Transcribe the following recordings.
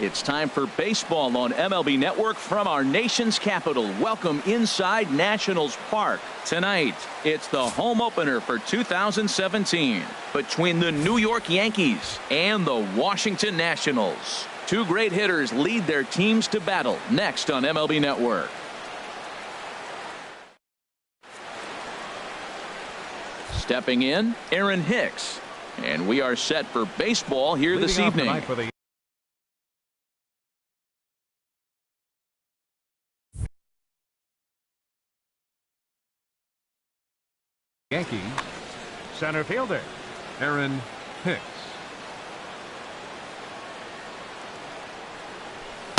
It's time for baseball on MLB Network from our nation's capital. Welcome inside Nationals Park. Tonight, it's the home opener for 2017 between the New York Yankees and the Washington Nationals. Two great hitters lead their teams to battle next on MLB Network. Stepping in, Aaron Hicks. And we are set for baseball here this evening. For the Yankees, center fielder Aaron Hicks.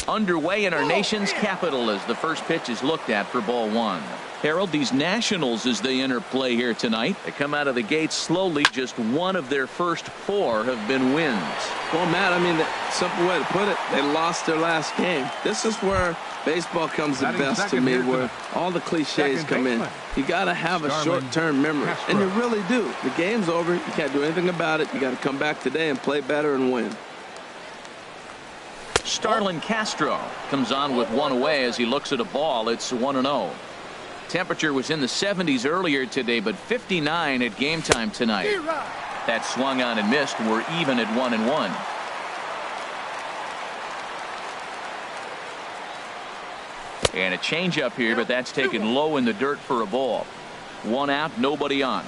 Underway in our nation's capital as the first pitch is looked at for ball one. Harold, these Nationals, as they enter play here tonight, they come out of the gate slowly. Just one of their first four have been wins. Well, Matt, I mean, the simple way to put it, they lost their last game. This is where baseball comes the best to me, where all the cliches come in. You got to have a short-term memory, and you really do. The game's over. You can't do anything about it. You got to come back today and play better and win. Starlin Castro comes on with one away as he looks at a ball. It's 1-0. Temperature was in the 70s earlier today, but 59 at game time tonight. That swung on and missed. We're even at 1-1. And a changeup here, but that's taken low in the dirt for a ball. One out, nobody on.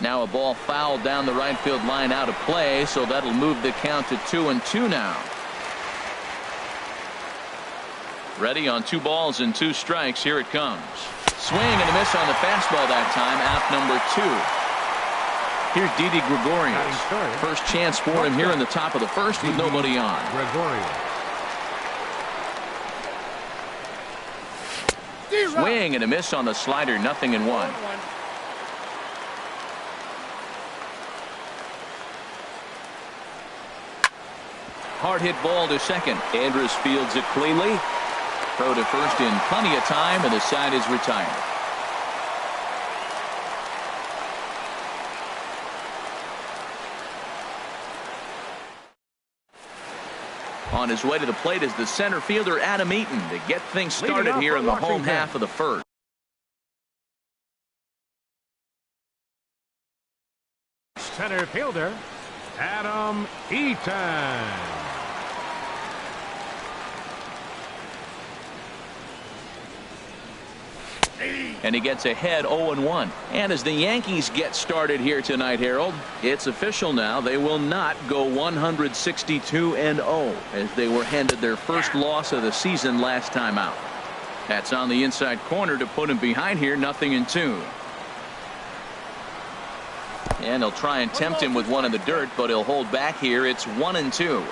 Now a ball fouled down the right field line, out of play, so that'll move the count to 2-2 now. Ready on 2 balls and 2 strikes. Here it comes. Swing and a miss on the fastball that time. Out number 2. Here's Didi Gregorius. First chance for him here in the top of the first with nobody on. Swing and a miss on the slider. 0-1. Hard hit ball to second. Andrus fields it cleanly. Throw to first in plenty of time, and the side is retired. On his way to the plate is the center fielder Adam Eaton to get things started here in the home half of the first. Center fielder Adam Eaton. And he gets ahead 0-1. And as the Yankees get started here tonight, Harold, it's official now. They will not go 162-0 as they were handed their first loss of the season last time out. That's on the inside corner to put him behind here. 0-2. And they'll try and tempt him with one in the dirt, but he'll hold back here. It's 1-2.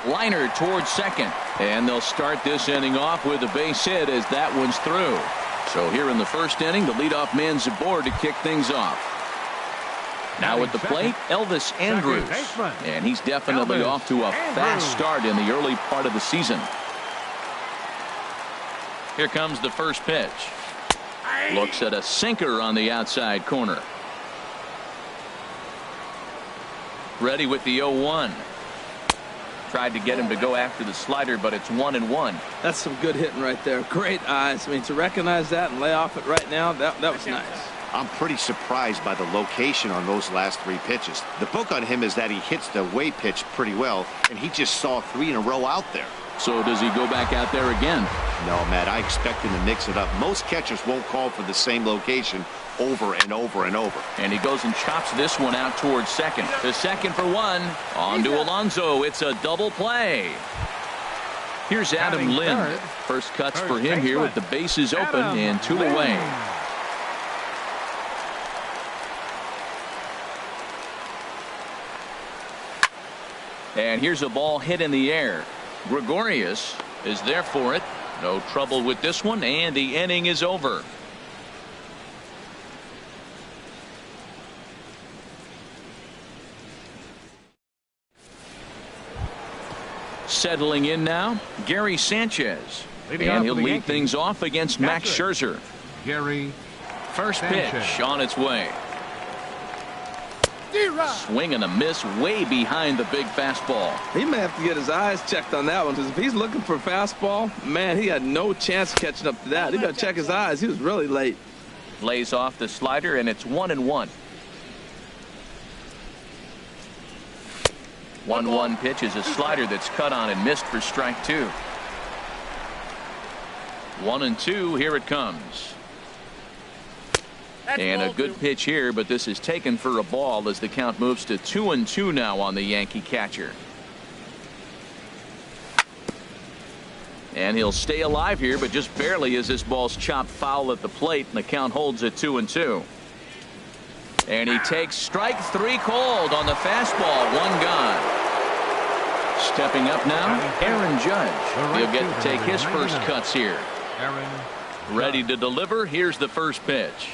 Liner towards second, and they'll start this inning off with a base hit as that one's through. So here in the first inning, the leadoff man's aboard to kick things off. Now at the plate, Elvis Andrus, and he's definitely off to a fast start in the early part of the season. Here comes the first pitch. Looks at a sinker on the outside corner. Ready with the 0-1. Tried to get him to go after the slider, but it's 1-1. That's some good hitting right there. Great eyes. I mean, to recognize that and lay off it right now, that was nice. I'm pretty surprised by the location on those last 3 pitches. The book on him is that he hits the away pitch pretty well, and he just saw 3 in a row out there. So does he go back out there again? No, Matt, I expect him to mix it up. Most catchers won't call for the same location over and over and over. And he goes and chops this one out towards second. The second for 1. On to Alonso. It's a double play. Here's Adam Lind. First cuts for him here with the bases open and 2 away. And here's a ball hit in the air. Gregorius is there for it. No trouble with this one, and the inning is over. Settling in now, Gary Sanchez. And he'll lead things off against Max Scherzer. Gary First Sanchez. pitch on its way. Swing and a miss way behind the big fastball. He may have to get his eyes checked on that one, because if he's looking for fastball, man, he had no chance catching up to that. He got to check his eyes. He was really late. Lays off the slider, and it's 1-1. 1-1 pitch is a slider that's cut on and missed for strike 2. 1-2. Here it comes. And a good pitch here, but this is taken for a ball as the count moves to 2-2 now on the Yankee catcher. And he'll stay alive here, but just barely as this ball's chopped foul at the plate, and the count holds at 2-2. And he takes strike 3 cold on the fastball. 1 gone. Stepping up now, Aaron Judge. He'll get to take his first cuts here. Ready to deliver. Here's the first pitch.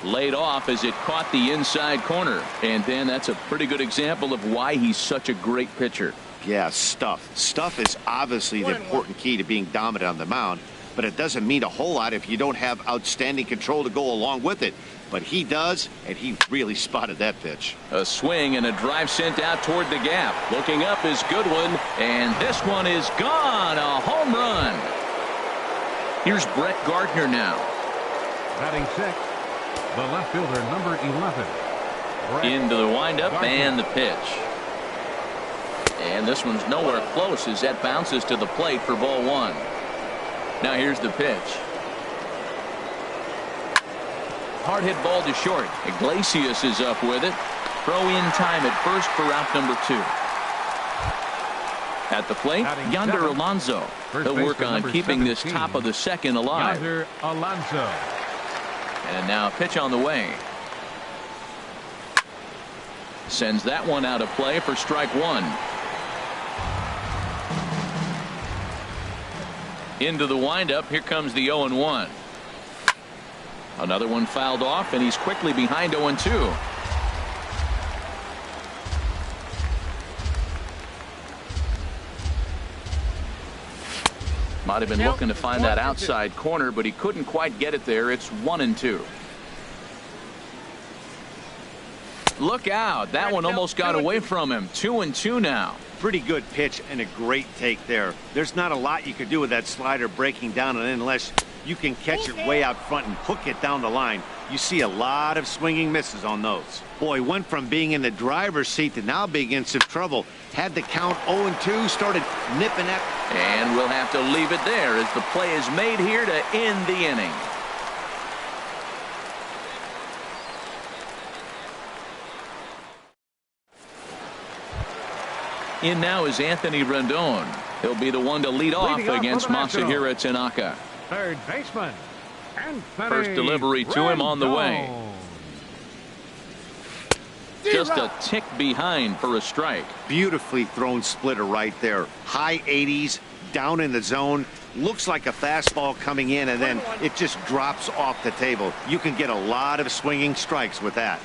Laid off as it caught the inside corner. And then that's a pretty good example of why he's such a great pitcher. Yeah, stuff. Stuff is obviously the important key to being dominant on the mound, but it doesn't mean a whole lot if you don't have outstanding control to go along with it. But he does, and he really spotted that pitch. A swing and a drive sent out toward the gap. Looking up is Goodwin, and this one is gone. A home run. Here's Brett Gardner now. Batting 6th, the left fielder, number 11. Brett Into the windup Gardner. and the pitch. And this one's nowhere close as that bounces to the plate for ball 1. Now here's the pitch. Hard hit ball to short. Iglesias is up with it. Throw in time at first for out number 2. At the plate, Yonder Alonso. He'll work on keeping this top of the second alive. Yonder Alonso. And now a pitch on the way. Sends that one out of play for strike 1. Into the windup. Here comes the 0-1. Another one fouled off, and he's quickly behind 0-2. Might have been looking to find that outside corner, but he couldn't quite get it there. It's 1-2. Look out. That one almost got away from him. 2-2 now. Pretty good pitch and a great take there. There's not a lot you could do with that slider breaking down and in unless you can catch it way out front and hook it down the line. You see a lot of swinging misses on those. Boy, went from being in the driver's seat to now being in some trouble. Had the count 0-2, started nipping at. And we'll have to leave it there as the play is made here to end the inning. In now is Anthony Rendon. He'll be the one to lead off against Masahiro Tanaka. Third baseman, Anthony First delivery to him on the way. Just a tick behind for a strike. Beautifully thrown splitter right there. High 80s, down in the zone. Looks like a fastball coming in, and then it just drops off the table. You can get a lot of swinging strikes with that.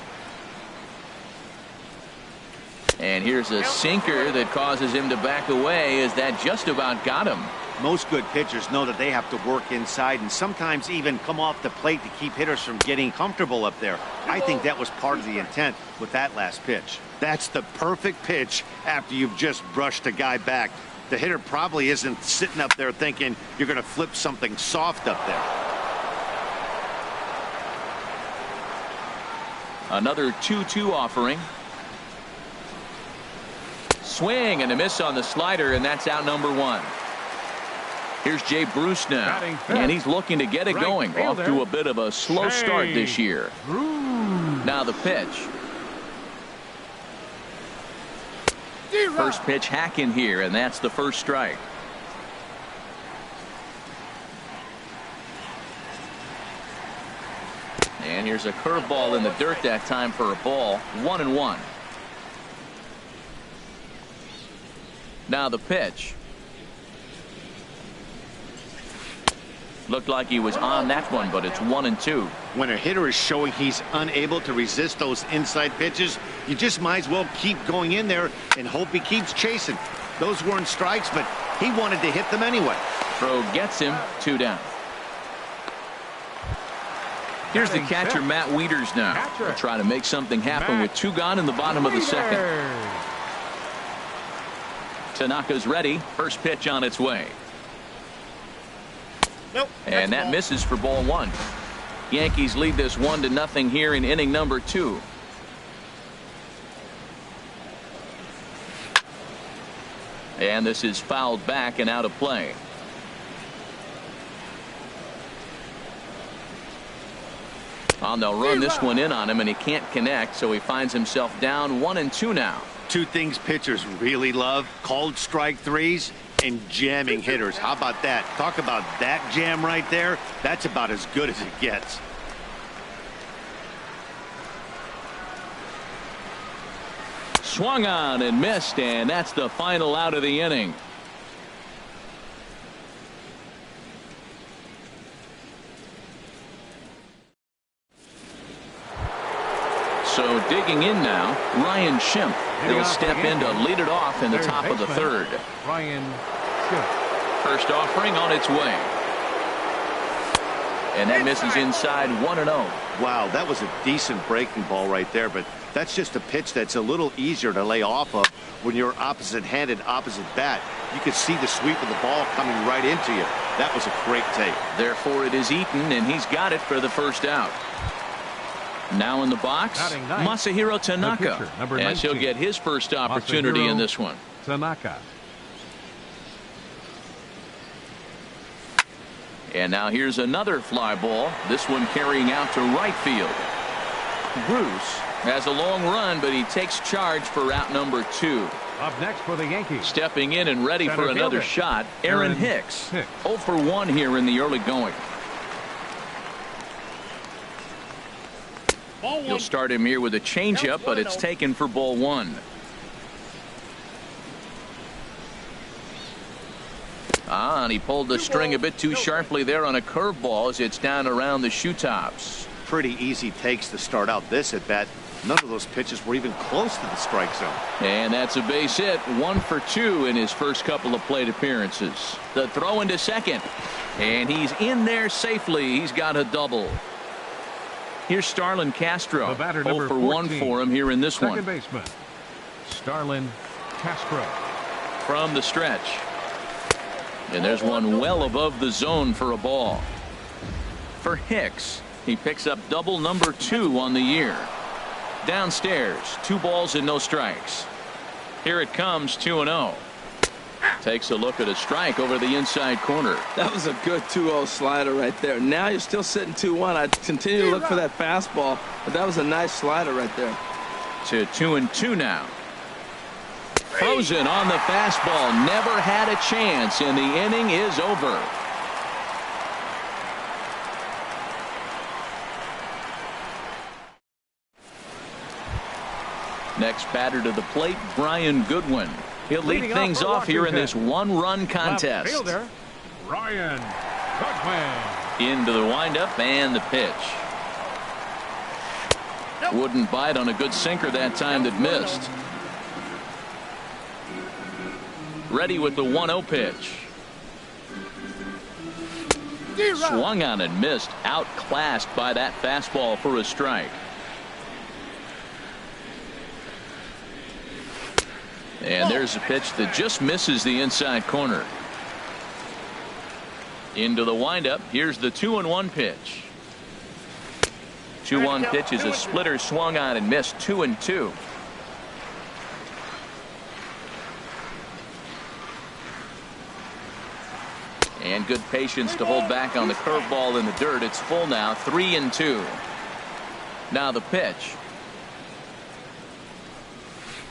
And here's a sinker that causes him to back away as that just about got him. Most good pitchers know that they have to work inside and sometimes even come off the plate to keep hitters from getting comfortable up there. I think that was part of the intent with that last pitch. That's the perfect pitch after you've just brushed a guy back. The hitter probably isn't sitting up there thinking you're going to flip something soft up there. Another 2-2 offering. Swing and a miss on the slider, and that's out number 1. Here's Jay Bruce now, and he's looking to get it going. Off to a bit of a slow start this year. Now the pitch. First pitch hack in here, and that's the first strike. And here's a curveball in the dirt that time for a ball. 1-1. Now the pitch. Looked like he was on that one, but it's 1-2. When a hitter is showing he's unable to resist those inside pitches, you just might as well keep going in there and hope he keeps chasing. Those weren't strikes, but He wanted to hit them anyway. Throw gets him 2 down. Here's the catcher, Matt Wieters now. He'll try to make something happen with 2 gone in the bottom of the second. Tanaka's ready. First pitch on its way. Nope. And that misses for ball 1. Yankees lead this 1-0 here in inning number 2. And this is fouled back and out of play. Well, they'll run this one in on him, and he can't connect, so he finds himself down 1-2 now. 2 things pitchers really love: called strike threes and jamming hitters. How about that? Talk about that jam right there. That's about as good as it gets. Swung on and missed, and that's the final out of the inning. So digging in now, Ryan Schimpf. He'll step in to lead it off in the top of the 3rd. Ryan Schimpf. First offering on its way. And that misses inside 1-0. Wow, that was a decent breaking ball right there, but that's just a pitch that's a little easier to lay off of when you're opposite-handed, opposite bat. You could see the sweep of the ball coming right into you. That was a great take. Therefore, it is Eaton, and he's got it for the first out. Now in the box, Masahiro Tanaka, as he'll get his first opportunity in this one. Tanaka. And now here's another fly ball. This one carrying out to right field. Bruce has a long run, but he takes charge for route number 2. Up next for the Yankees. Stepping in and ready for another shot, Aaron Hicks. 0 for 1 here in the early going. You'll start him here with a changeup, but it's taken for ball 1. And he pulled the string a bit too sharply there on a curveball as it's down around the shoe tops. Pretty easy takes to start out this at bat. None of those pitches were even close to the strike zone. And that's a base hit. 1 for 2 in his first couple of plate appearances. The throw into second. And he's in there safely. He's got a double. Here's Starlin Castro. 0 for 1 for him here in this one. Second baseman, Starlin Castro. From the stretch. And there's one well above the zone for a ball. For Hicks, he picks up double number 2 on the year. Downstairs, 2 balls and no strikes. Here it comes, 2-0. Takes a look at a strike over the inside corner. That was a good 2-0 slider right there. Now you're still sitting 2-1. I'd continue to look for that fastball, but that was a nice slider right there. To 2-2 now. Frozen on the fastball. Never had a chance, and the inning is over. Next batter to the plate, Brian Goodwin. He'll lead things off here in this 1-run contest. Fielder, Brian Goodwin. Into the windup and the pitch. Wouldn't bite on a good sinker that time that missed. Ready with the 1-0 pitch. Swung on and missed. Outclassed by that fastball for a strike. And there's a pitch that just misses the inside corner. Into the windup. Here's the 2-1 pitch. 2-1 pitch is a splitter, swung on and missed. 2-2. And good patience to hold back on the curveball in the dirt. It's full now. 3-2. Now the pitch.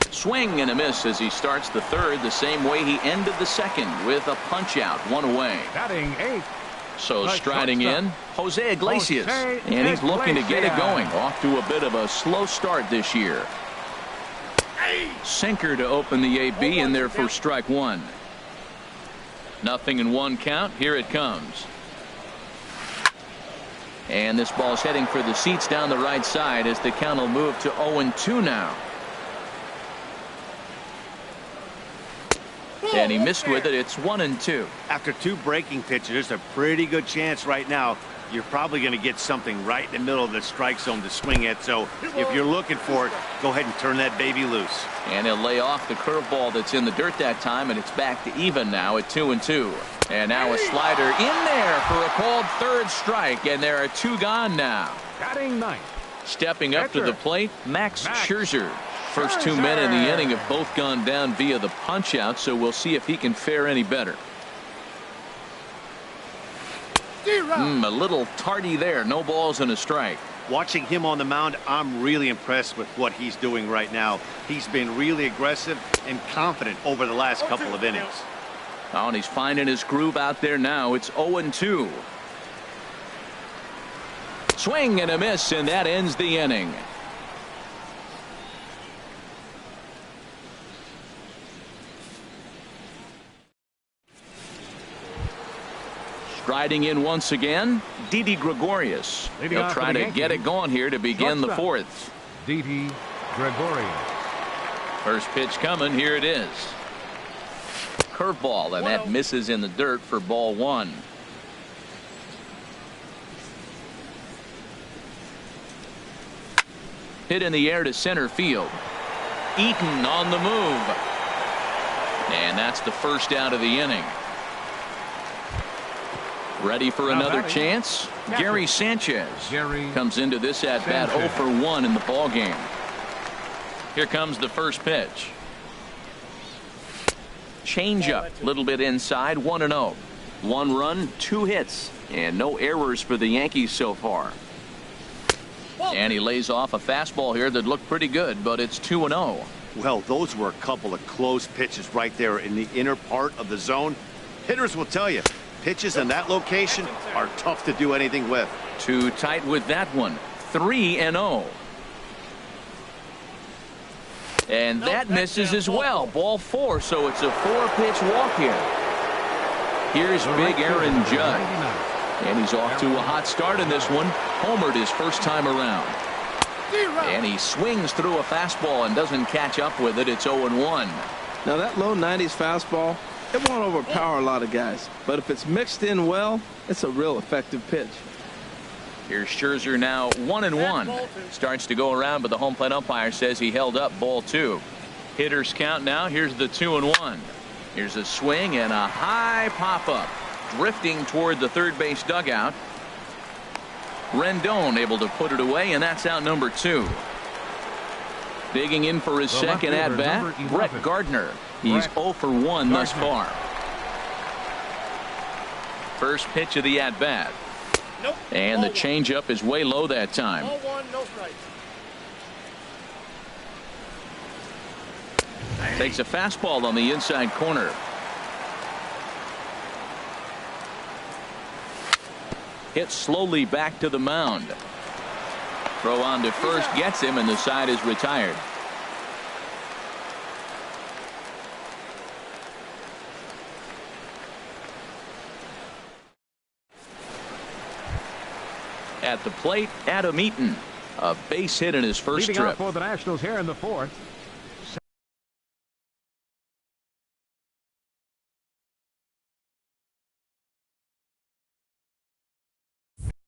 Swing and a miss as he starts the 3rd the same way he ended the 2nd with a punch out, 1 away. Batting 8. So striding in, Jose Iglesias, and he's looking to get it going. Off to a bit of a slow start this year. Sinker to open the AB in there for strike 1. 0-1 count. Here it comes. And this ball's heading for the seats down the right side as the count will move to 0-2 now. And he missed with it. It's 1-2. After 2 breaking pitches, there's a pretty good chance right now you're probably going to get something right in the middle of the strike zone to swing at. So if you're looking for it, go ahead and turn that baby loose. And he'll lay off the curveball that's in the dirt that time, and it's back to even now at 2-2. And now a slider in there for a called third strike, and there are 2 gone now. Batting ninth. Stepping up to the plate, Max Scherzer. First 2 men in the inning have both gone down via the punch out, so we'll see if he can fare any better. A little tardy there. No balls and a strike. Watching him on the mound, I'm really impressed with what he's doing right now. He's been really aggressive and confident over the last couple of innings. Oh, and he's finding his groove out there now. It's 0-2. Swing and a miss, and that ends the inning. Striding in once again, Didi Gregorius. He'll try to get it going here to begin the 4th. Didi Gregorius. First pitch coming. Here it is. Curveball, and that misses in the dirt for ball 1. Hit in the air to center field. Eaton on the move. And that's the first out of the inning. Ready for another chance? Gary Sanchez comes into this at bat 0 for 1 in the ball game. Here comes the first pitch. Changeup, a little bit inside, 1-0. 1 run, 2 hits, and no errors for the Yankees so far. And he lays off a fastball here that looked pretty good, but it's 2-0. Well, those were a couple of close pitches right there in the inner part of the zone. Hitters will tell you, pitches in that location are tough to do anything with. Too tight with that one. 3-0. And that misses as well. Ball 4, so it's a 4-pitch walk here. Here's big Aaron Judge. And he's off to a hot start in this one. Homered his first time around. And he swings through a fastball and doesn't catch up with it. It's 0-1. Now that low 90s fastball, it won't overpower a lot of guys, but if it's mixed in well, it's a real effective pitch. Here's Scherzer now 1-1. Starts to go around, but the home plate umpire says he held up ball 2. Hitters count now. Here's the 2-1. Here's a swing and a high pop-up. Drifting toward the third base dugout. Rendon able to put it away, and that's out number 2. Digging in for his second at-bat, Brett Gardner. He's 0 for 1 thus far. First pitch of the at-bat. And the changeup is way low that time. Takes a fastball on the inside corner. Hit slowly back to the mound. Throw on to first gets him, and the side is retired. At the plate, Adam Eaton. A base hit in his first Leading trip. out for the Nationals here in the 4th.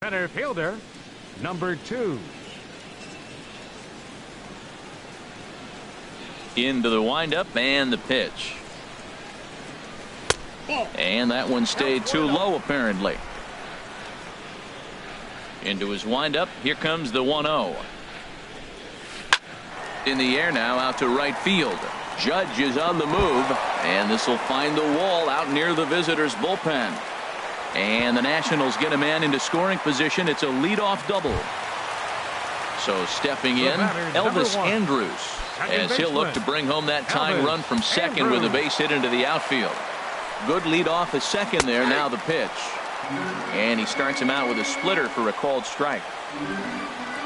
Center fielder, number 2. Into the windup and the pitch. And that one stayed too low apparently. Into his windup. Here comes the 1-0. In the air now out to right field. Judge is on the move, and this will find the wall out near the visitors' bullpen. And the Nationals get a man into scoring position. It's a leadoff double. So stepping in, Elvis Andrus, as he'll look to bring home that tying run from second with a base hit into the outfield. Good lead off at second there. Now the pitch. And he starts him out with a splitter for a called strike.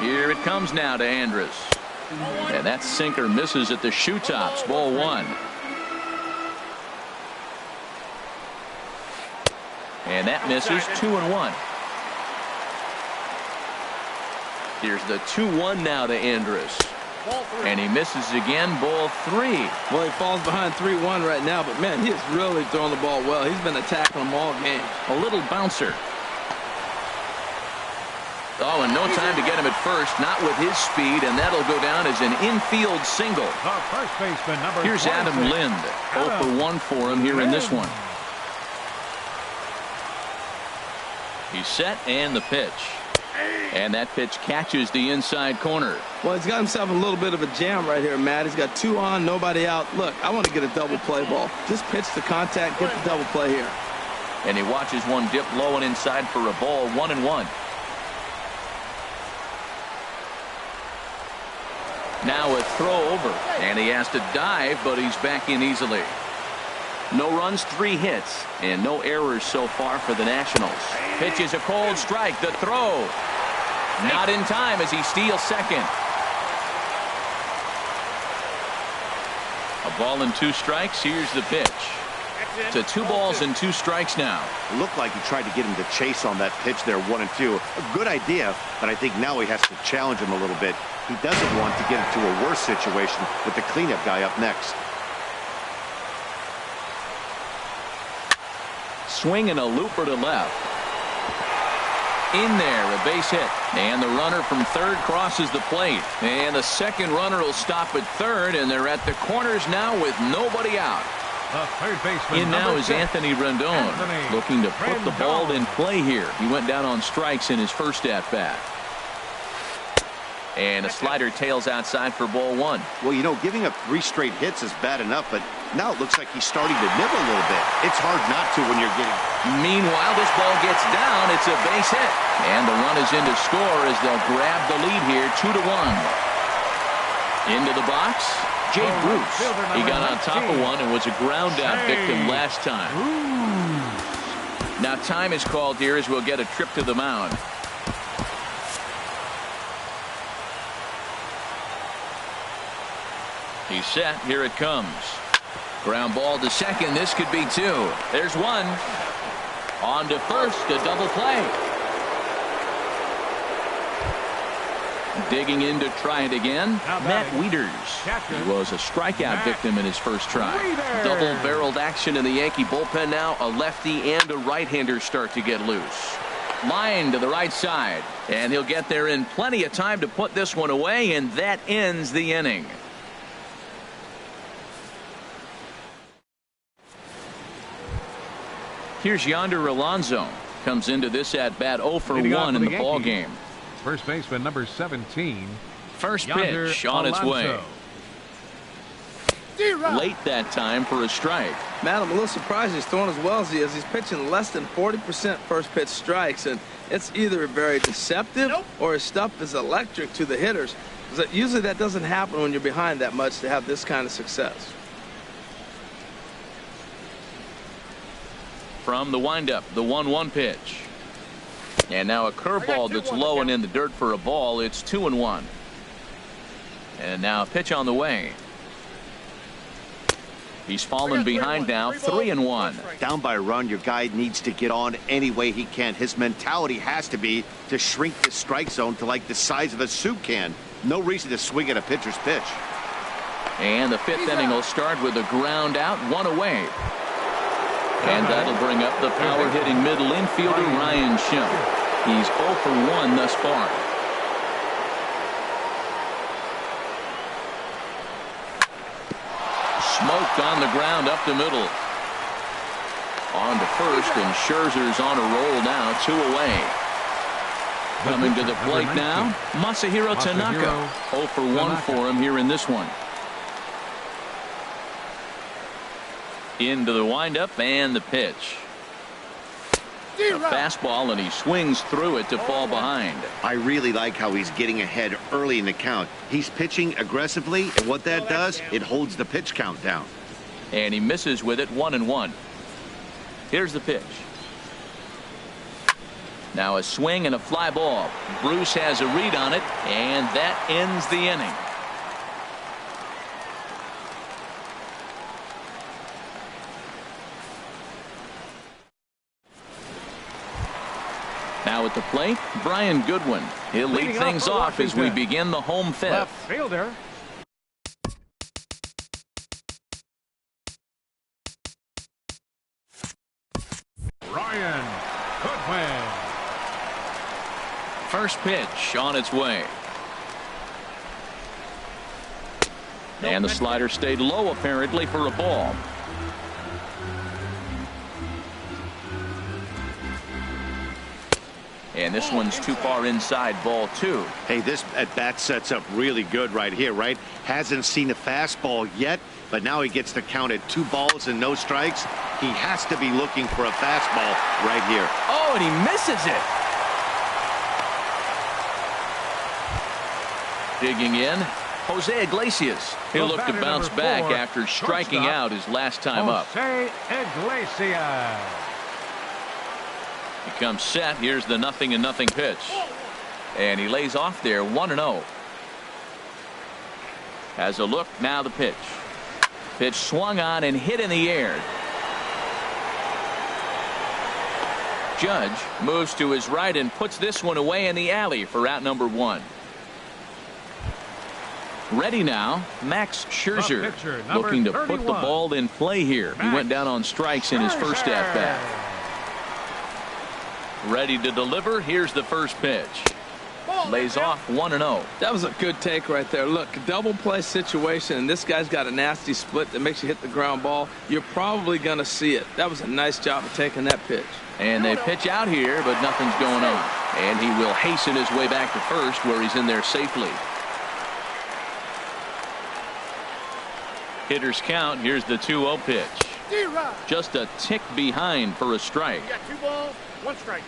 Here it comes now to Andrus. And that sinker misses at the shoe tops. Ball 1. And that misses. 2-1. Here's the 2-1 now to Andrus. And he misses again, ball 3. Well, he falls behind 3-1 right now, but man, he is really throwing the ball well. He's been attacking them all game. A little bouncer. Oh, and no time to get him at first, not with his speed, and that'll go down as an infield single. The first baseman, number Here's 26. Adam Lind. 0 for 1 for him here in this one. He's set, and the pitch. And that pitch catches the inside corner. Well, he's got himself a little bit of a jam right here, Matt. He's got 2 on, nobody out. Look, I want to get a double play ball. Just pitch the contact, get the double play here. And he watches one dip low and inside for a ball, 1-1. Now a throw over, and he has to dive, but he's back in easily. No runs, 3 hits, and no errors so far for the Nationals. Pitch is a cold strike. The throw. Not in time as he steals second. A ball and 2 strikes. Here's the pitch. To 2 balls and 2 strikes now. It looked like he tried to get him to chase on that pitch there, 1-2. A good idea, but I think now he has to challenge him a little bit. He doesn't want to get into a worse situation with the cleanup guy up next. Swing and a looper to left. In there, a base hit. And the runner from third crosses the plate. And the second runner will stop at third, and they're at the corners now with nobody out. The third baseman, In now is 6. Anthony Rendon, looking to put the ball in play here. He went down on strikes in his first at-bat. And a slider tails outside for ball 1. Well, you know, giving up 3 straight hits is bad enough, but now it looks like he's starting to nibble a little bit. It's hard not to when you're getting... Meanwhile, this ball gets down. It's a base hit. And the run is in to score as they'll grab the lead here, 2-1. Into the box, Jay Bruce. He got on top of one and was a ground-out victim last time. Now time is called here as we'll get a trip to the mound. He's set. Here it comes. Ground ball to second. This could be 2. There's 1. On to first. A double play. Digging in to try it again. Matt Wieters. He was a strikeout victim in his first try. Double-barreled action in the Yankee bullpen now. A lefty and a right-hander start to get loose. Line to the right side. And he'll get there in plenty of time to put this one away, and that ends the inning. Here's Yonder Alonso. Comes into this at-bat 0 for 1 in the ball game. First baseman, number 17. First Yonder pitch on its way. Late that time for a strike. Matt, I'm a little surprised he's throwing as well as he is. He's pitching less than 40% first pitch strikes, and it's either very deceptive or his stuff is electric to the hitters. Usually that doesn't happen when you're behind that much to have this kind of success. From the windup, the 1-1 pitch. And now a curveball that's low and in the dirt for a ball. It's 2-1. And now a pitch on the way. He's fallen behind now, 3-1. Down by a run, your guy needs to get on any way he can. His mentality has to be to shrink the strike zone to like the size of a soup can. No reason to swing at a pitcher's pitch. And the 5th inning will start with a ground out, 1 away. And that'll bring up the power-hitting middle infielder Ryan Schimpf. He's 0 for 1 thus far. Smoked on the ground up the middle. On to first, and Scherzer's on a roll now, 2 away. Coming to the plate now, Masahiro Tanaka. 0 for 1 for him here in this one. Into the windup and the pitch. A fastball, and he swings through it to fall behind. I really like how he's getting ahead early in the count. He's pitching aggressively, and what that does, it holds the pitch count down. And he misses with it, 1-1. Here's the pitch. Now a swing and a fly ball. Bruce has a read on it, and that ends the inning. Now at the plate, Brian Goodwin. He'll lead things off as we begin the home 5th. Left fielder, Ryan Goodwin. First pitch on its way. And the slider stayed low apparently for a ball. And this one's too far inside, ball 2. Hey, this at bat sets up really good right here, right? Hasn't seen a fastball yet, but now he gets to count at 2 balls and no strikes. He has to be looking for a fastball right here. Oh, and he misses it. Digging in, Jose Iglesias. He'll look to bounce back after striking out his last time up. Jose Iglesias. He comes set. Here's the 0-0 pitch. And he lays off there 1-0. Has a look. Now the pitch. Pitch swung on and hit in the air. Judge moves to his right and puts this one away in the alley for out number 1. Ready now, Max Scherzer looking to put the ball in play here. He went down on strikes in his first at bat. Ready to deliver. Here's the first pitch. Lays off 1-0. That was a good take right there. Look, double play situation, and this guy's got a nasty split that makes you hit the ground ball. You're probably going to see it. That was a nice job of taking that pitch. And they pitch out here, but nothing's going on. And he will hasten his way back to first, where he's in there safely. Hitters count. Here's the 2-0 pitch. Just a tick behind for a strike. You got 2 balls, 1 strike.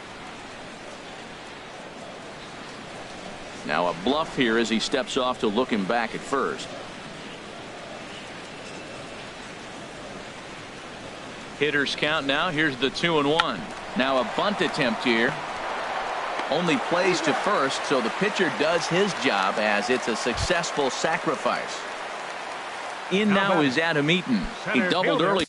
Now a bluff here as he steps off to look him back at first. Hitters count now. Here's the 2-1. Now a bunt attempt here. Only plays to first, so the pitcher does his job as it's a successful sacrifice. In now is Adam Eaton. He doubled early.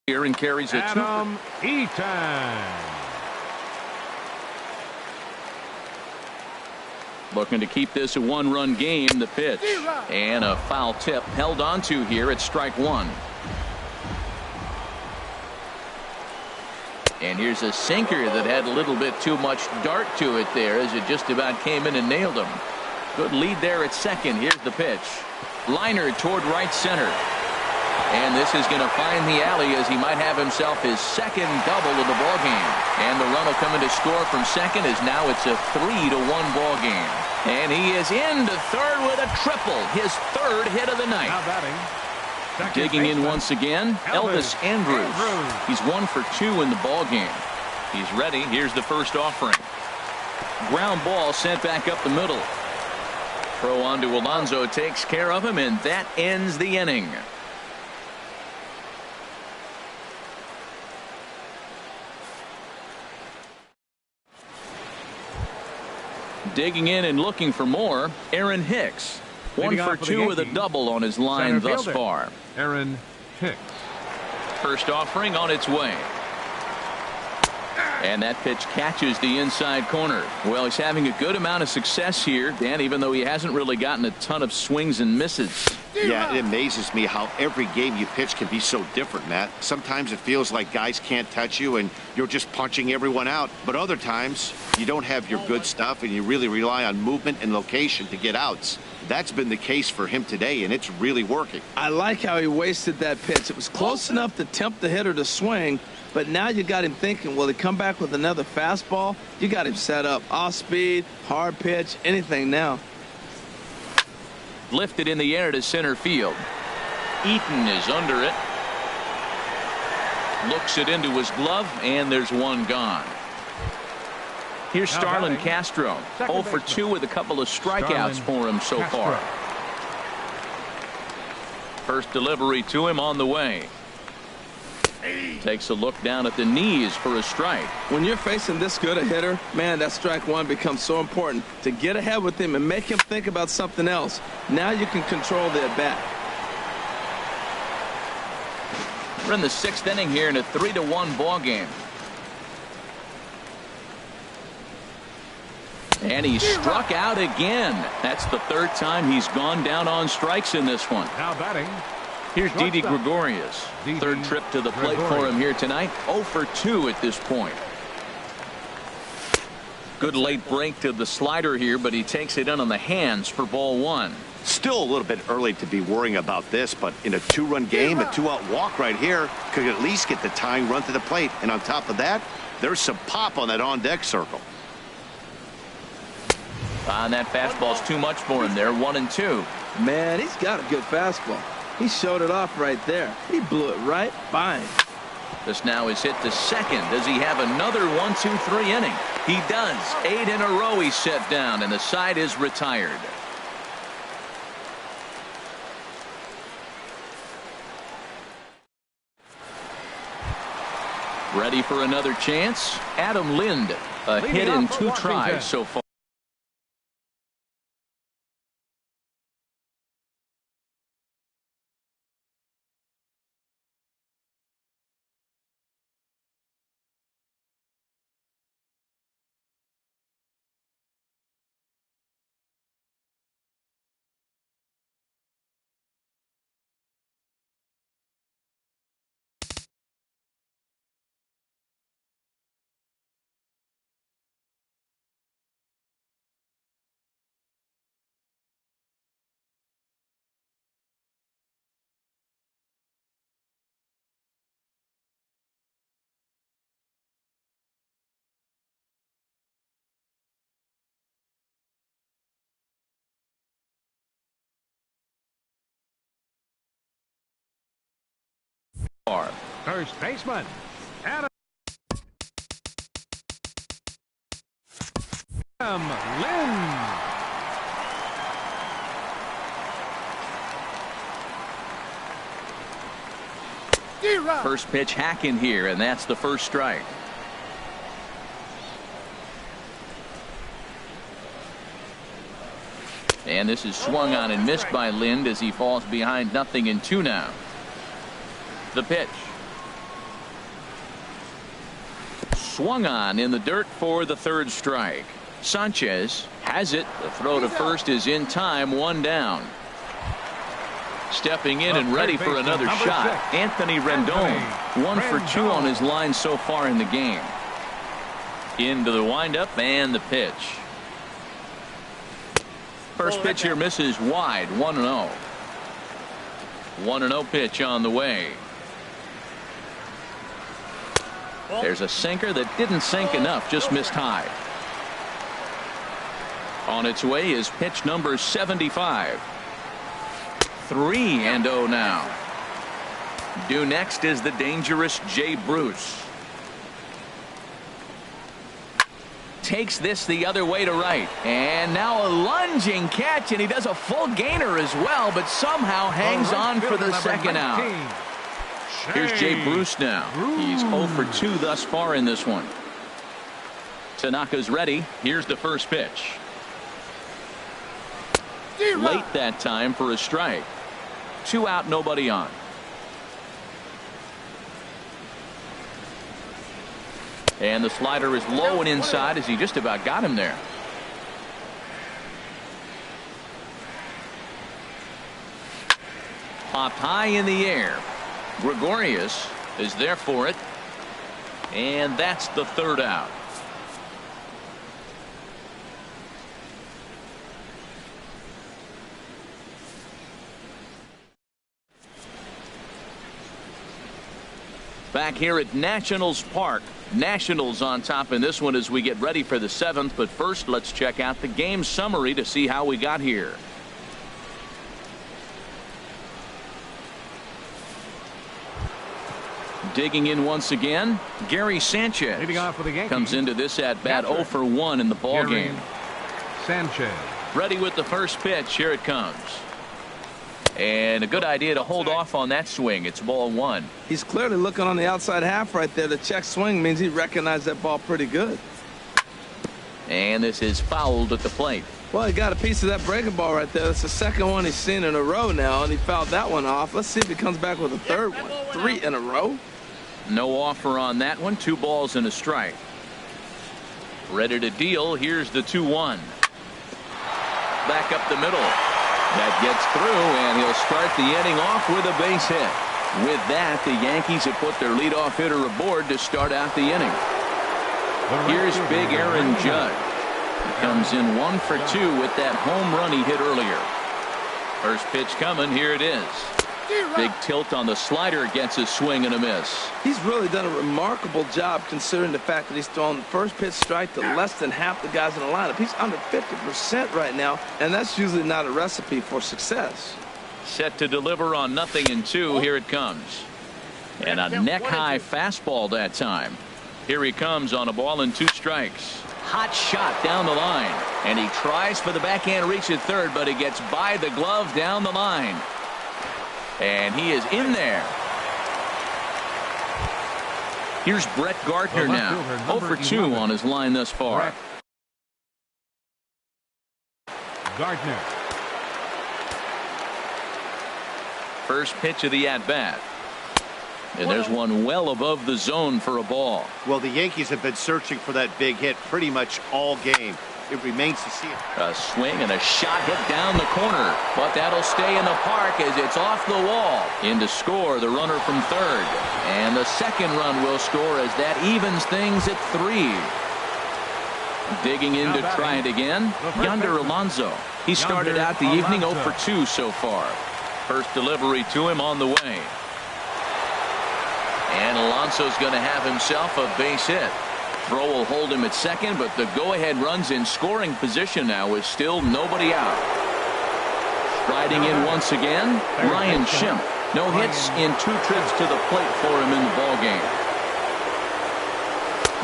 Here and carries it. Adam Eaton. Looking to keep this a 1-run game. The pitch and a foul tip held onto here at strike 1. And here's a sinker that had a little bit too much dart to it there as it just about came in and nailed him. Good lead there at second. Here's the pitch. Liner toward right center. And this is going to find the alley as he might have himself his second double of the ball game. And the run will come in to score from second as now it's a 3-1 ball game. And he is into third with a triple, his 3rd hit of the night. Now batting. Digging in once again, Elvis Andrus. He's 1 for 2 in the ball game. He's ready. Here's the first offering. Ground ball sent back up the middle. Throw on to Alonso takes care of him, and that ends the inning. Digging in and looking for more, Aaron Hicks. 1 for 2 with a double on his line thus far. Aaron Hicks. First offering on its way. And that pitch catches the inside corner. Well, he's having a good amount of success here, Dan, even though he hasn't really gotten a ton of swings and misses. Yeah, it amazes me how every game you pitch can be so different, Matt. Sometimes it feels like guys can't touch you and you're just punching everyone out. But other times you don't have your good stuff and you really rely on movement and location to get outs. That's been the case for him today, and it's really working. I like how he wasted that pitch. It was close enough to tempt the hitter to swing, But now you got him thinking, will he come back with another fastball? You got him set up. Off speed, hard pitch, anything now. Lifted in the air to center field. Eaton is under it. Looks it into his glove, and there's one gone. Here's Starlin Castro, 0 for 2 with a couple of strikeouts for him so far. First delivery to him on the way. Takes a look down at the knees for a strike. When you're facing this good a hitter, man, that strike one becomes so important to get ahead with him and make him think about something else. Now you can control the at-bat. We're in the 6th inning here in a 3-1 ball game. And he struck out again. That's the 3rd time he's gone down on strikes in this one. Now batting. Here's Didi Gregorius. 3rd trip to the plate for him here tonight. 0 for 2 at this point. Good late break to the slider here, but he takes it in on the hands for ball 1. Still a little bit early to be worrying about this, but in a 2-run game, a 2-out walk right here could at least get the tying run to the plate. And on top of that, there's some pop on that on-deck circle. And that fastball's too much for him there. 1-2. Man, he's got a good fastball. He showed it off right there. He blew it right by him. This now is hit to second. Does he have another 1-2-3 inning? He does. 8 in a row he's set down, and the side is retired. Ready for another chance? Adam Lind, a hit in 2 tries so far. First baseman, Adam Lind. First pitch hacking here, and that's the first strike. And this is swung on and missed by Lind as he falls behind 0-2 now. The pitch. Swung on in the dirt for the 3rd strike. Sanchez has it. The throw to first is in time. 1 down. Stepping in and ready for another shot. Anthony Rendon. 1 for 2 on his line so far in the game. Into the windup and the pitch. First pitch here misses wide. 1-0. 1-0 pitch on the way. There's a sinker that didn't sink enough, just missed high. On its way is pitch number 75. 3-0 now. Due next is the dangerous Jay Bruce. Takes this the other way to right. And now a lunging catch, and he does a full gainer as well, but somehow hangs on for the second out. Here's Jay Bruce now. He's 0 for 2 thus far in this one. Tanaka's ready. Here's the first pitch. Late that time for a strike. 2 out, nobody on. And the slider is low and inside as he just about got him there. Popped high in the air. Gregorius is there for it. And that's the 3rd out. Back here at Nationals Park. Nationals on top in this one as we get ready for the 7th. But first, let's check out the game summary to see how we got here. Digging in once again, Gary Sanchez leading off for the Yankees comes into this at bat 0 for 1 in the ball game. Sanchez ready with the first pitch. Here it comes. And a good idea to hold off on that swing. It's ball 1. He's clearly looking on the outside half right there. The check swing means he recognized that ball pretty good. And this is fouled at the plate. Well, he got a piece of that breaking ball right there. That's the second one he's seen in a row now, and he fouled that one off. Let's see if he comes back with a third one. 3 in a row. No offer on that one. 2 balls and a strike. Ready to deal. Here's the 2-1. Back up the middle. That gets through, and he'll start the inning off with a base hit. With that, the Yankees have put their leadoff hitter aboard to start out the inning. Here's big Aaron Judge. He comes in 1 for 2 with that home run he hit earlier. First pitch coming. Here it is. Big tilt on the slider, gets a swing and a miss. He's really done a remarkable job considering the fact that he's thrown the first pitch strike to less than half the guys in the lineup. He's under 50% right now, and that's usually not a recipe for success. Set to deliver on 0-2. Here it comes. And a neck-high fastball that time. Here he comes on a ball and 2 strikes. Hot shot down the line. And he tries for the backhand reach at third, but he gets by the glove down the line. And he is in there. Here's Brett Gardner now. 0 for 2 on his line thus far. Gardner. First pitch of the at-bat. And there's one well above the zone for a ball. Well, the Yankees have been searching for that big hit pretty much all game. It remains to see it. A swing and a shot hit down the corner, but that'll stay in the park as it's off the wall. In to score the runner from third, and the second run will score as that evens things at 3. Digging in to try it again, Yonder Alonso. He started out the evening 0 for 2 so far. First delivery to him on the way. And Alonso's going to have himself a base hit. Throw will hold him at second, but the go-ahead runs in scoring position now with still nobody out. Striding in once again, Ryan Schimpf. No hits in 2 trips to the plate for him in the ballgame.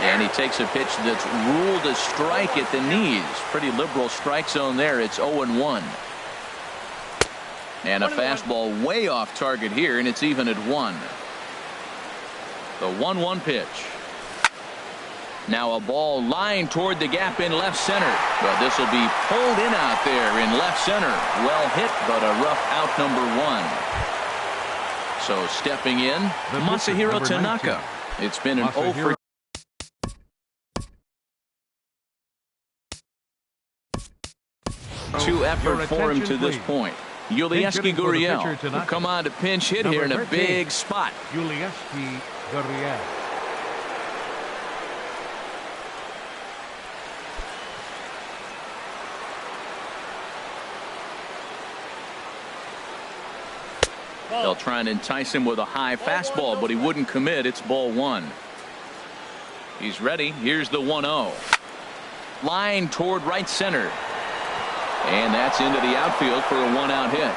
And he takes a pitch that's ruled a strike at the knees. Pretty liberal strike zone there. It's 0-1. And a fastball way off target here, and it's even at 1. The 1-1 pitch. Now a ball lined toward the gap in left center. But this will be pulled in out there in left center. Well hit, but a rough out number 1. So stepping in, Masahiro Tanaka. It's been an 0 for 2 effort for him to this point. Yulieski Gurriel will come on to pinch hit here in a big spot. Yulieski Gurriel. They'll try and entice him with a high fastball, but he wouldn't commit. It's ball 1. He's ready. Here's the 1-0. Line toward right center. And that's into the outfield for a 1-out hit.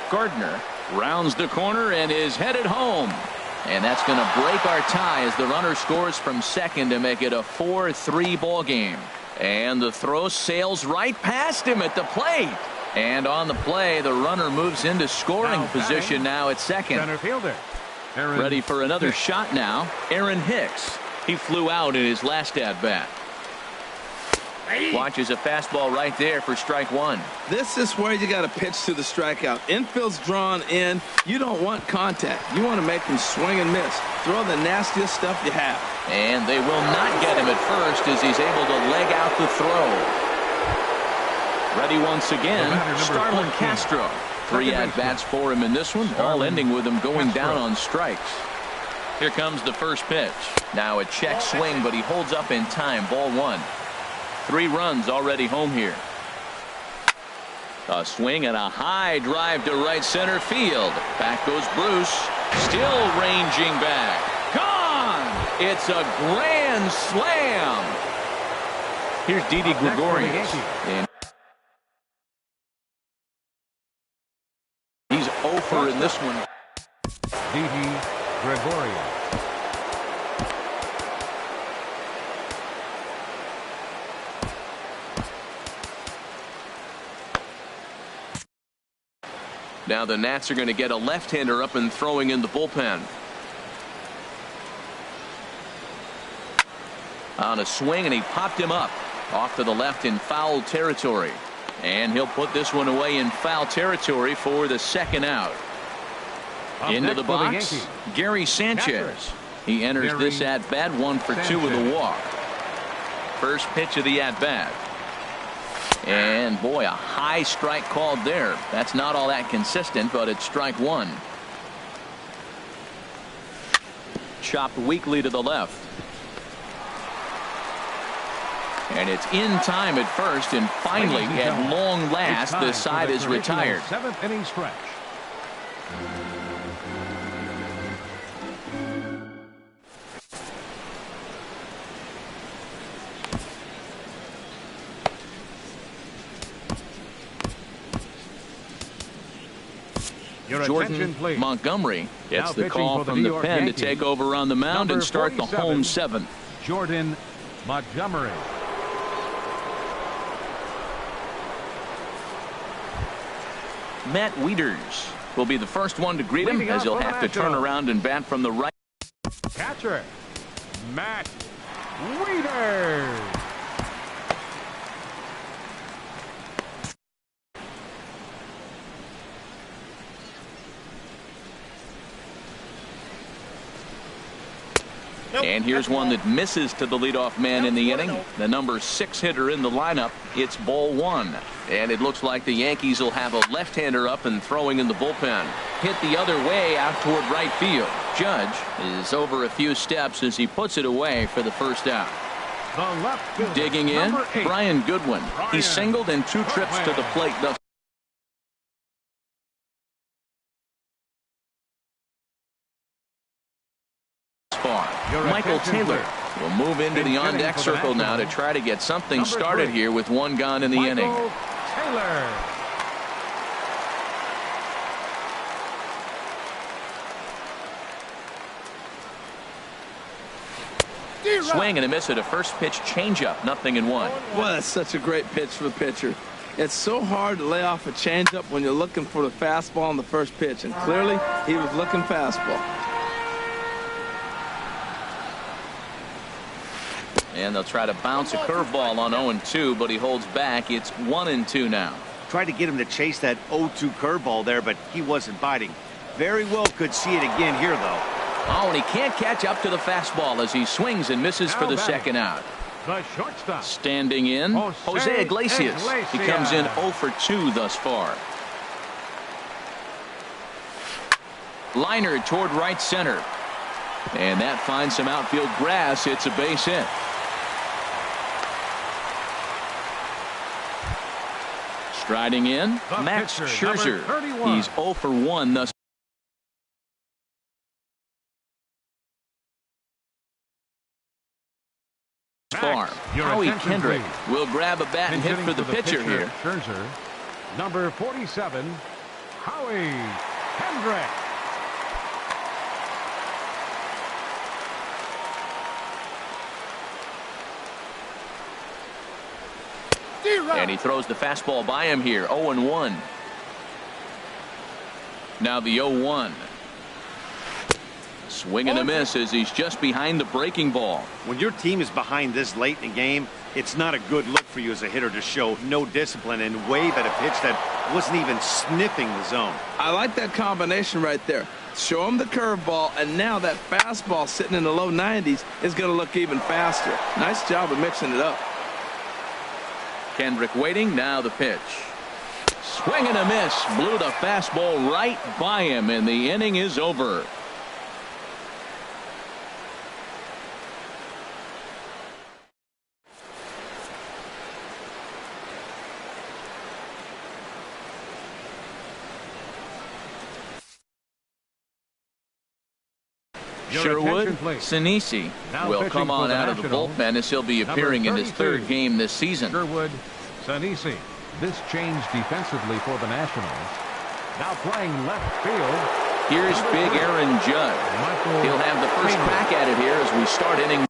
Gardner rounds the corner and is headed home. And that's going to break our tie as the runner scores from second to make it a 4-3 ball game. And the throw sails right past him at the plate. And on the play, the runner moves into scoring position now at second. Center fielder. Ready for another shot now. Aaron Hicks. He flew out in his last at-bat. Watches a fastball right there for strike 1. This is where you got to pitch to the strikeout. Infield's drawn in. You don't want contact. You want to make him swing and miss. Throw the nastiest stuff you have. And they will not get him at first as he's able to leg out the throw. Ready once again, Starlin Castro. 3 at-bats for him in this one, all ending with him going down on strikes. Here comes the first pitch. Now a check swing, but he holds up in time. Ball 1. 3 runs already home here. A swing and a high drive to right center field. Back goes Bruce. Still ranging back. Gone! It's a grand slam. Here's Didi Gregorius. And he's 0 for in this one. Didi Gregorius. Now the Nats are going to get a left-hander up and throwing in the bullpen. On a swing, and he popped him up off to the left in foul territory. And he'll put this one away in foul territory for the second out. Into the box, Gary Sanchez. He enters this at-bat 1 for 2 with a walk. First pitch of the at-bat. And boy, a high strike called there. That's not all that consistent, but it's strike 1. Chopped weakly to the left. And it's in time at first, and finally, at long last, the side is retired. 7th inning stretch. Jordan Montgomery gets the call from the pen to take over on the mound and start the home 7th. Jordan Montgomery. Matt Wieters will be the first one to greet him, as he'll have to turn around and bat from the right. Catcher, Matt Wieters. And here's one that misses to the leadoff man in the inning. The number 6 hitter in the lineup. It's ball 1. And it looks like the Yankees will have a left-hander up and throwing in the bullpen. Hit the other way out toward right field. Judge is over a few steps as he puts it away for the first out. Digging in, Brian Goodwin. He singled in 2 trips to the plate thus far. Michael Taylor will move into the on-deck circle now to try to get something started here with 1 gone in the inning. Taylor. Swing and a miss at a first pitch changeup. 0-1. Well, that's such a great pitch for the pitcher. It's so hard to lay off a changeup when you're looking for the fastball on the first pitch, and clearly he was looking fastball. And they'll try to bounce a curveball on 0-2, but he holds back. It's 1-2 now. Tried to get him to chase that 0-2 curveball there, but he wasn't biting. Very well could see it again here, though. Oh, and he can't catch up to the fastball as he swings and misses for the second out. The shortstop. Standing in, Jose Iglesias. He comes in 0 for 2 thus far. Liner toward right center. And that finds some outfield grass. It's a base hit. Striding in, Max Scherzer. He's 0 for 1 thus far. Howie Kendrick will grab a bat and hit for the pitcher here. Scherzer, number 47, Howie Kendrick. And he throws the fastball by him here. 0-1. Now the 0-1. Swing and a miss as he's just behind the breaking ball. When your team is behind this late in the game, it's not a good look for you as a hitter to show no discipline and wave at a pitch that wasn't even sniffing the zone. I like that combination right there. Show him the curveball, and now that fastball sitting in the low 90s is going to look even faster. Nice job of mixing it up. Kendrick waiting. Now the pitch. Swing and a miss. Blew the fastball right by him, and the inning is over. Sherwood Sinisi will come on out of the bullpen as he'll be appearing in his third game this season. Sherwood Sinisi. This change defensively for the Nationals. Now playing left field. Here's big Aaron Judge. He'll have the first crack at it here as we start inning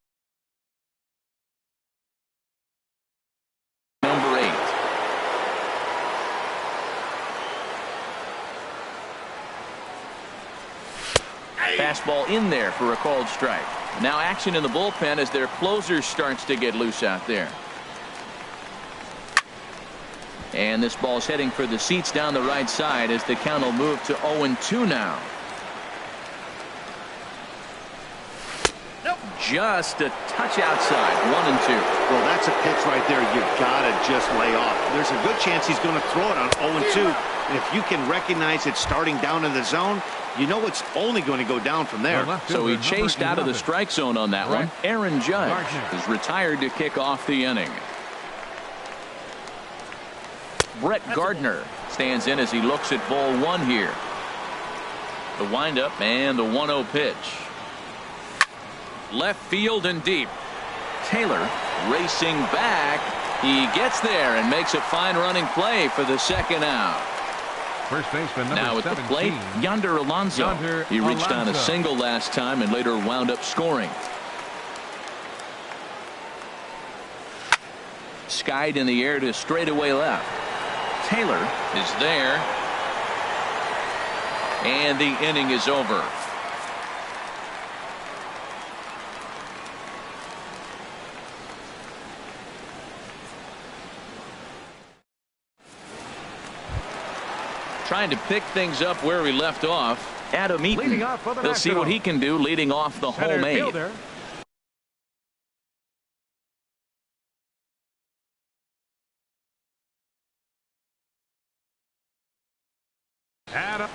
number 8. Fastball in there for a called strike. Now action in the bullpen as their closer starts to get loose out there. And this ball's heading for the seats down the right side as the count will move to 0-2 now. Just a touch outside, 1-2. Well, that's a pitch right there you've got to just lay off. There's a good chance he's going to throw it on 0-2. And if you can recognize it starting down in the zone, you know it's only going to go down from there. So he chased out of the strike zone on that one. Aaron Judge is retired to kick off the inning. Brett Gardner stands in as he looks at ball 1 here. The windup and the 1-0 pitch. Left field and deep. Taylor racing back. He gets there and makes a fine running play for the second out. First baseman number now at 17. the plate, Yonder Alonso. He reached on a single last time and later wound up scoring. Skied in the air to straightaway left. Taylor is there. And the inning is over. Trying to pick things up where we left off. Adam Eaton. He'll see what he can do leading off the home 8.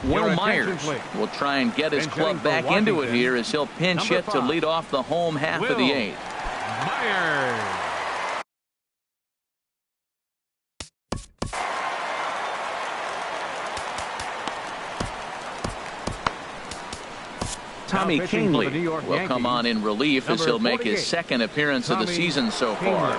Will Myers will try and get his club back into it here as he'll pinch hit to lead off the home half of the 8th. Myers. Tommy Kahnle will come on in relief as he'll make his second appearance of the season so far.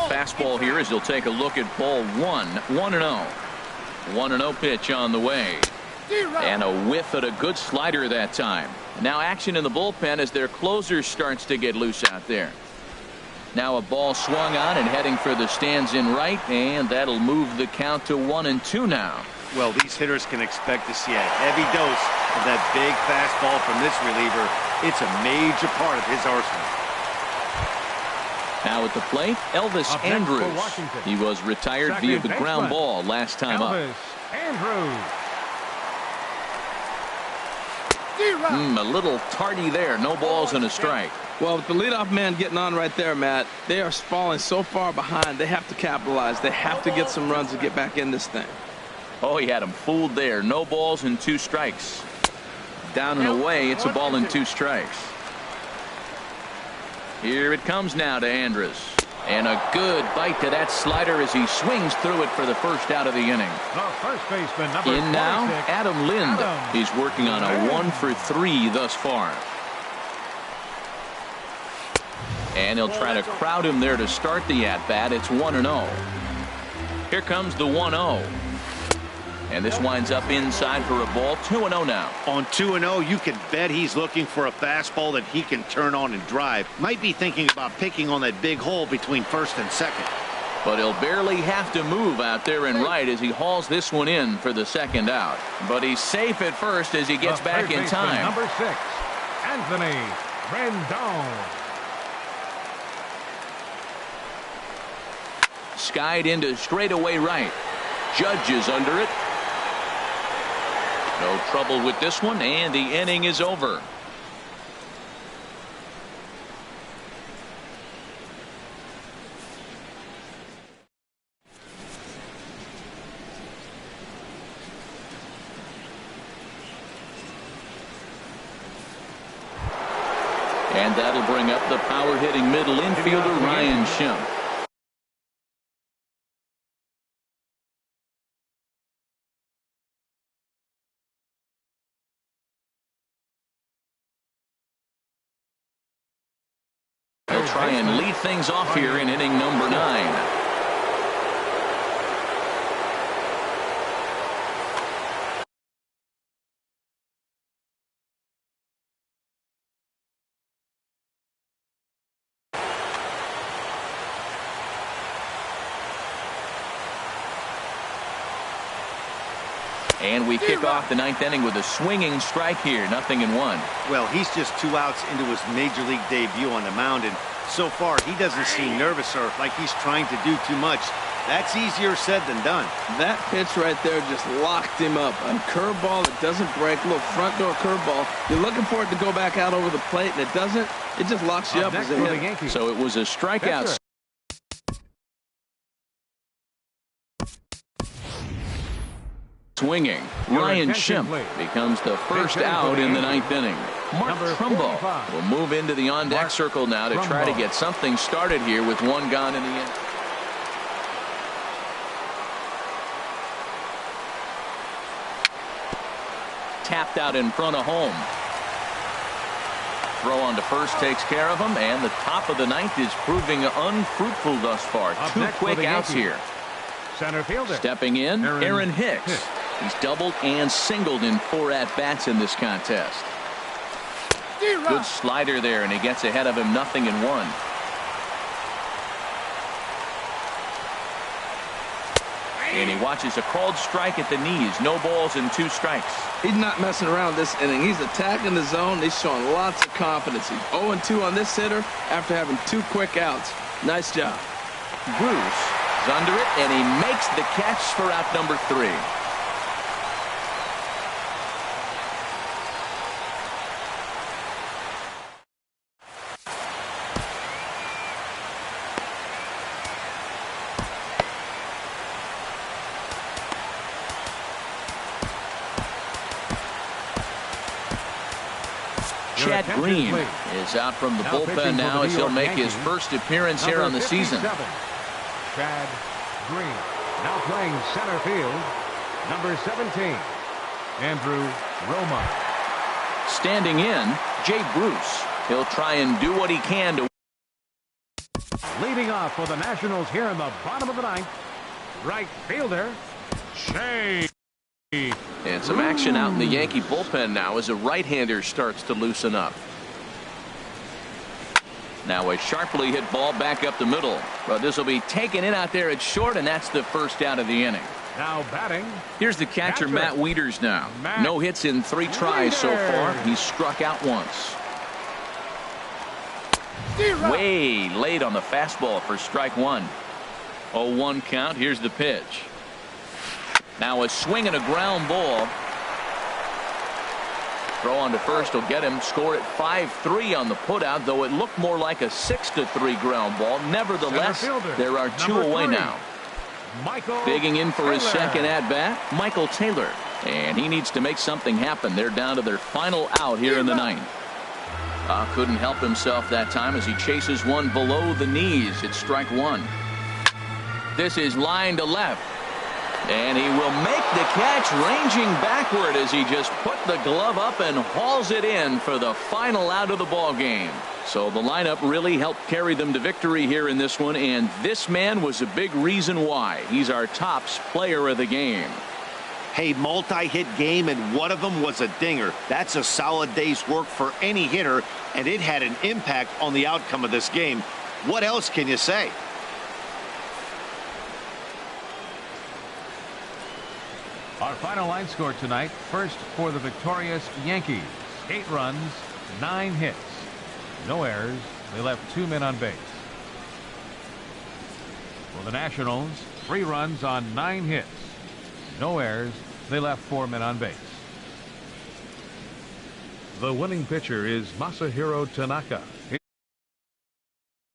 Fastball here as he'll take a look at ball 1. 1-0. 1-0 pitch on the way. And a whiff at a good slider that time. Now action in the bullpen as their closer starts to get loose out there. Now a ball swung on and heading for the stands in right, and that'll move the count to 1-2 now. Well, these hitters can expect to see a heavy dose of that big fastball from this reliever. It's a major part of his arsenal. Now at the plate, Elvis Andrus. He was retired via the ground ball last time up. A little tardy there. No balls and a strike. Well, with the leadoff man getting on right there, Matt, they are falling so far behind. They have to capitalize. They have to get some runs to get back in this thing. Oh, he had him fooled there. No balls and 2 strikes. Down and away, it's a ball and 2 strikes. Here it comes now to Andrus. And a good bite to that slider as he swings through it for the first out of the inning. In now, Adam Lind. He's working on a 1 for 3 thus far. And he'll try to crowd him there to start the at-bat. It's 1-0. Here comes the 1-0. And this winds up inside for a ball. 2-0 now. On 2-0, you can bet he's looking for a fastball that he can turn on and drive. Might be thinking about picking on that big hole between first and second. But he'll barely have to move out there in right as he hauls this one in for the second out. But he's safe at first as he gets back in time. Number 6, Anthony Rendon. Skied into straightaway right. Judge is under it. No trouble with this one, and the inning is over. And that'll bring up the power-hitting middle infielder, Ryan Schimpf. He'll try and lead things off here in inning number 9. And we kick off the 9th inning with a swinging strike here, 0-1. Well, he's just 2 outs into his major league debut on the mound, and so far he doesn't seem nervous or like he's trying to do too much. That's easier said than done. That pitch right there just locked him up. A curveball that doesn't break, a little front door curveball. You're looking for it to go back out over the plate, and it doesn't. It just locks you up as a hit. So it was a strikeout. Swinging, Ryan Schimpf becomes the first out in the 9th inning. Mark Trumbo will move into the on-deck circle now to try to get something started here with 1 gone in the inning. Tapped out in front of home. Throw on to first takes care of him, and the top of the 9th is proving unfruitful thus far. 2 quick outs here. Center fielder. Stepping in, Aaron Hicks. He's doubled and singled in 4 at-bats in this contest. Good slider there, and he gets ahead of him, 0-1. And he watches a called strike at the knees. No balls and 2 strikes. He's not messing around this inning. He's attacking the zone. He's showing lots of confidence. He's 0-2 on this hitter after having 2 quick outs. Nice job. Bruce is under it, and he makes the catch for out number 3. Chad Green is out from the bullpen now as he'll make his first appearance here on the season. Chad Green now playing center field, number 17, Andrew Roma. Standing in, Jay Bruce. He'll try and do what he can to. Leading off for the Nationals here in the bottom of the 9th, right fielder, Shea. And some action out in the Yankee bullpen now as a right-hander starts to loosen up. Now a sharply hit ball back up the middle. But this will be taken in out there at short, and that's the first out of the inning. Now batting. Here's the catcher, Matt Wieters now. No hits in 3 tries so far. He's struck out once. Way late on the fastball for strike 1. 0-1 count. Here's the pitch. Now a swing and a ground ball. Throw on to first will get him. Score at 5-3 on the putout, though it looked more like a 6-3 ground ball. Nevertheless, there are 2 away now. Digging in for his second at-bat, Michael Taylor. And he needs to make something happen. They're down to their final out here in the 9th. Couldn't help himself that time as he chases one below the knees. It's strike 1. This is line to left. And he will make the catch, ranging backward as he just put the glove up and hauls it in for the final out of the ball game. So the lineup really helped carry them to victory here in this one, and this man was a big reason why. He's our tops player of the game. Hey, multi-hit game, and one of them was a dinger. That's a solid day's work for any hitter, and it had an impact on the outcome of this game. What else can you say? Our final line score tonight, first for the victorious Yankees. 8 runs, 9 hits. No errors. They left 2 men on base. For the Nationals, 3 runs on 9 hits. No errors. They left 4 men on base. The winning pitcher is Masahiro Tanaka.